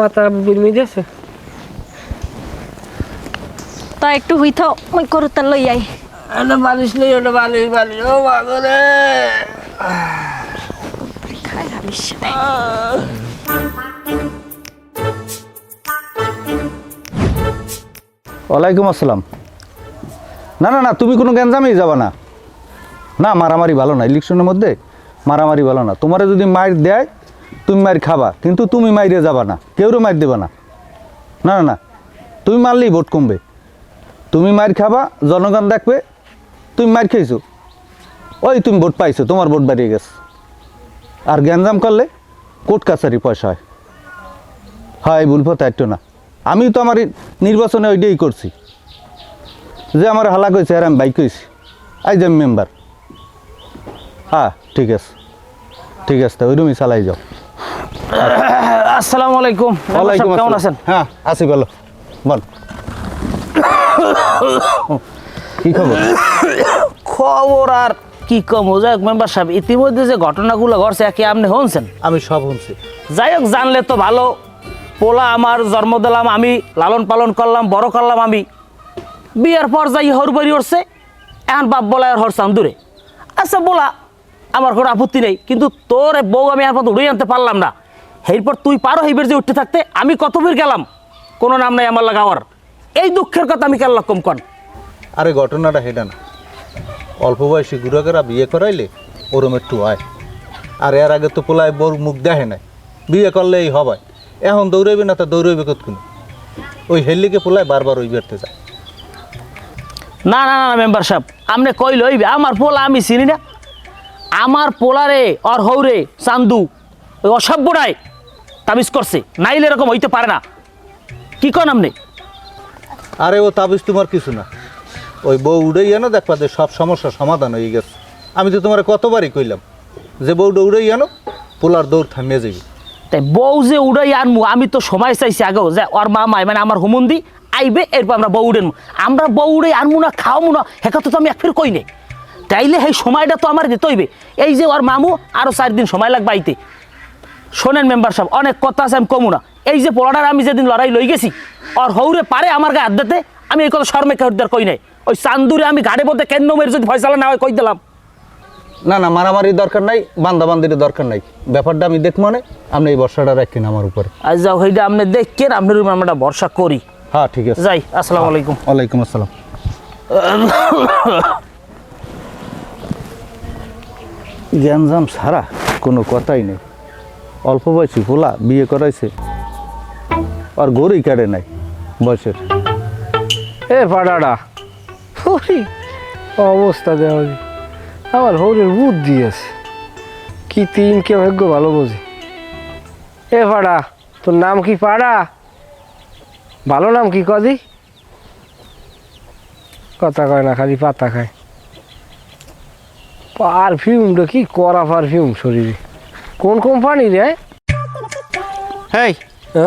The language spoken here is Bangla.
মাথা বুঝমি দিয়েছে তা একটু হইথাও মই করুতা লই আই ওটা বালিশ নেই ওটা বালিশ বালিশ ও বাগরে খাই হাবিস ওয়ালাইকুম আসসালাম। না না না, তুমি কোনো গ্যাঞ্জামেই যাবা না। না, মারামারি ভালো না, ইলেকশনের মধ্যে মারামারি ভালো না। তোমারে যদি মাইর দেয় তুমি মাইর খাবা, কিন্তু তুমি মাইরে যাবা না, কেউরে মাইর দেবা না। না না না, তুমি মারলেই ভোট কমবে। তুমি মাইর খাবা, জনগণ দেখবে তুমি মাইর খেয়েছো, ওই তুমি ভোট পাইছো, তোমার ভোট বাড়িয়ে গেছে। আর গ্যাঞ্জাম করলে কোর্ট কাছারি পয়সা হয়। হয় ভুল পথে একটু না। আমি তো আমার নির্বাচনে ওইটাই করছি, যে আমার হালাক হয়েছে আর আমি বাইক হয়েছি, আই যে মেম্বার। হ্যাঁ ঠিক আছে, ঠিক আছে, ওই রুমই চালাই যাও। আসসালামু আলাইকুম। ওয়ালাইকুম কেমন আসসালাম। আছেন? হ্যাঁ আছি, বলো বল কি খবর? খবর আর কি কম, যাই হোক মেম্বার সাহেব, ইতিমধ্যে যে ঘটনাগুলো ঘটছে কি আপনি শুনছেন? আমি সব শুনছি। যাই হোক, জানলে তো ভালো। পোলা আমার জন্ম দিলাম আমি, লালন পালন করলাম, বড় করলাম আমি। বিয়ের পর যাই হর বাড়ি উঠছে, এখন বাপ বলা আর হরসাম দূরে। আচ্ছা বলা, আমার কোনো আপত্তি নেই, কিন্তু তোর বউ আমি এখন উড়ে আনতে পারলাম না। এরপর তুই পারো এইবার যে উঠতে থাকতে, আমি কত ফির গেলাম, কোনো নাম নাই আমার লাগাওয়ার। এই দুঃখের কথা আমি কেন কম কন? আরে ঘটনাটা হেটা না, অল্প বয়সী গুড়াকেরা বিয়ে করাইলে ওরম একটু হয়। আর এর আগে তো পোলায় বউর মুখ দেখে নাই, বিয়ে করলে এই হবায়। এখন দৌড়াইবে না, তা দৌড়াইবে কতক্ষণ? ওই হেল্লিকে পোলায় বারবার ওই বেরতে যায়। না না না মেম্বার সাহেব, আপনি কই লইবে? আমার পোলা আমি চিনি না। আমার পোলারে আর হৌরে চান্দু ওই অসভ্যটাই তাবিজ করছে, নাইলে এরকম হইতে পারে না। কি কন আপনি? আরে ও তাবিজ তোমার কিছু না, ওই বউ উড়েই আনো, দেখবা যে সব সমস্যার সমাধান হয়ে গেছে। আমি তো তোমার কতবারই কইলাম যে বউটা উড়েই আনো, পোলার দৌড় থামিয়ে যাবে। তাই বউ যে উড়াই আনমু, আমি তো সময় চাইছি আগেও যে ওর মামাই মানে আমার হুমন্দি আইবে, এরপর আমরা বউ উড়েন। আমরা বউ উড়ে আনমু না, খাওয়ামু না, হেকা তো আমি এক ফের কই নেই। তাইলে সেই সময়টা তো আমার দিতে হইবে। এই যে ওর মামু আরও 4 দিন সময় লাগবে আইতে। শোনেন মেম্বার সাহেব, অনেক কথা আছে, আমি কমু না। এই যে পোলাটার আমি যেদিন লড়াই লই গেছি, ওর হৌরে পারে আমার গায়ে হাত দিতে, আমি এই কথা শর্মে কেউদার কই নাই। ওই চান্দুরে আমি গাড়ি বলতে কেন মেরে যদি ফয়সালা না হয় কই দিলাম। না না, মারামারির দরকার নাই, বান্দাবান্দির দরকার নাই। ব্যাপারটা আমি দেখ, মানে আপনি এই বর্ষাটা রাখেন আমার উপরে। আজ যাও হইটা আপনি দেখেন, আপনার উপর আমরা ভরসা করি। হ্যাঁ ঠিক আছে, যাই। আসসালামু আলাইকুম। ওয়ালাইকুম আসসালাম। গ্যাঞ্জাম ছাড়া কোনো কথাই নেই। অল্প বয়সী পোলা বিয়ে করাইছে, আর গড়ই কাটে নাই বয়সের। এ পাড়াটা হরি অবস্থা দেওয়া, আমার হরির বুদ্ধি আছে, কি তিন কে ভাগ্য ভালো বোঝে। এ পাড়া, তোর নাম কি? পাড়া ভালো নাম কি? কদি কথা কয় না, খালি পাতা খায়। পারফিউমটা কি করা পারফিউম শরীরে, কোন কোম্পানি রে? হেই